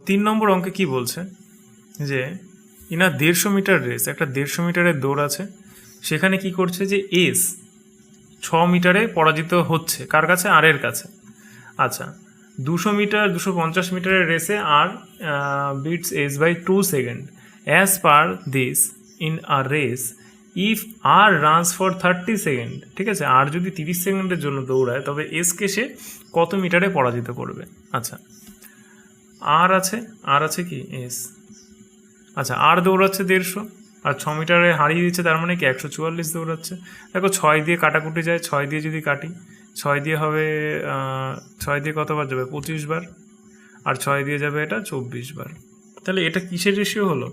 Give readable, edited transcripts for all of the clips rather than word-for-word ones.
3 নম্বর অঙ্কে কি বলছে যে ইনা 150 মিটার রেস, একটা 150 মিটারের দৌড় আছে, সেখানে কি করছে যে এস 6 মিটারে পরাজিত হচ্ছে কার কাছে? আর এর কাছে। আচ্ছা, 200 মিটার 250 মিটারের রেসে R beats S by 2 second as per this in a race if R runs for 30 second. ঠিক আছে, আর যদি 30 সেকেন্ডের জন্য দৌড়ায় তবে এসকে সে কত মিটারে পরাজিত করবে? আচ্ছা, আর আছে কি এস। আচ্ছা, আর দৌড়াচ্ছে 150 আর 6 মিটারে হারিয়ে দিচ্ছে, তার মানে কি 144 দৌড়াচ্ছে। দেখো 6 দিয়ে কাটাকুটি যায়, 6 দিয়ে যদি কাটি 6 দিয়ে হবে 6 দিয়ে কতবার যাবে? 25 বার, আর 6 দিয়ে যাবে এটা 24 বার। তাহলে এটা কিসের রেশিও হলো?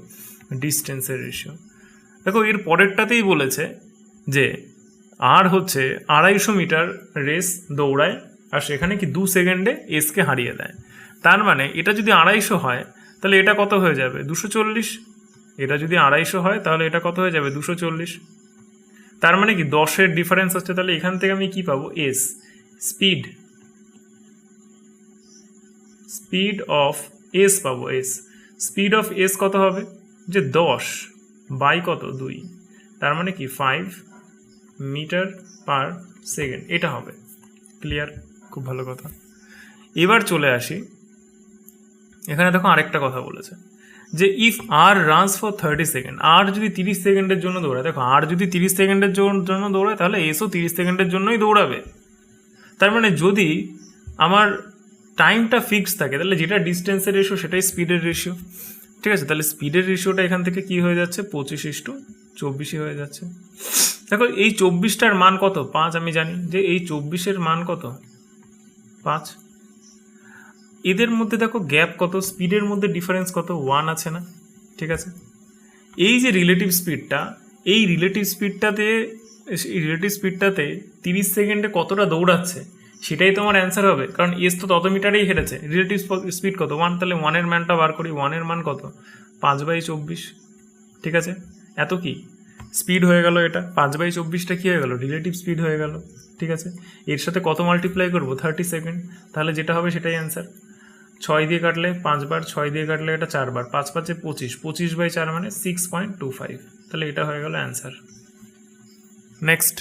ডিস্টেন্সের রেশিও। দেখো এর পরেরটাতেই বলেছে যে আর হচ্ছে 250 মিটার রেস দৌড়ায় আর সেখানে কি 2 সেকেন্ডে এসকে হারিয়ে দেয়। তার মানে এটা যদি 250 হয় তাহলে এটা কত হয়ে যাবে? 240। এটা যদি 250 হয় তাহলে এটা কত হয়ে যাবে? 240। তার মানে কি 10-এর ডিফারেন্স হচ্ছে। তাহলে এখান থেকে আমি কি পাবো? এস, স্পিড অফ এস পাবো। এস, স্পিড অফ এস কত হবে? যে 10 বাই কত? 2। তার মানে কি 5 মিটার পার সেকেন্ড এটা হবে। ক্লিয়ার? খুব ভালো কথা। এবার চলে আসি, এখানে দেখো আরেকটা কথা বলেছে যে if R runs for 30 second, আর যদি 30 সেকেন্ডের জন্য দৌড়ায়। দেখো আর যদি 30 সেকেন্ডের জন্য দৌড়ায় তাহলে এসও 30 সেকেন্ডের জন্যই দৌড়াবে। তার মানে যদি আমার টাইমটা ফিক্স থাকে তাহলে যেটা ডিস্টেন্সের রেশিও সেটাই স্পিডের রেশিও। ঠিক আছে, তাহলে স্পিডের রেশিওটা এখান থেকে কি হয়ে যাচ্ছে? 25:24 হয়ে যাচ্ছে। দেখো এই 24টার মান কত? 5। আমি জানি যে এই 24-এর মান কত? 5। এদের মধ্যে দেখো গ্যাপ কত? স্পিডের মধ্যে ডিফারেন্স কত? 1 আছে না? ঠিক আছে, এই যে রিলেটিভ স্পিডটা, এই রিলেটিভ স্পিডটাতে 30 সেকেন্ডে কতটা দৌড়াচ্ছে সেটাই তোমার অ্যান্সার হবে, কারণ এস তো তত মিটারেই হেরেছে। রিলেটিভ স্পিড কত? 1। তাহলে 1-এর মানটা বার করি। 1-এর মান কত? 5/24। ঠিক আছে, এত কি স্পিড হয়ে গেল। এটা 5/24টা কি হয়ে গেল? রিলেটিভ স্পিড হয়ে গেল। ঠিক আছে, এর সাথে কত মাল্টিপ্লাই করবো? 30 সেকেন্ড। তাহলে যেটা হবে সেটাই অ্যান্সার। 6 দিয়ে কাটলে 5 বার, 6 দিয়ে কাটলে এটা 4 বার, 5×5 = 25, 25/4 মানে 6.25। তাহলে এটা হয়ে গেল অ্যান্সার। নেক্সট।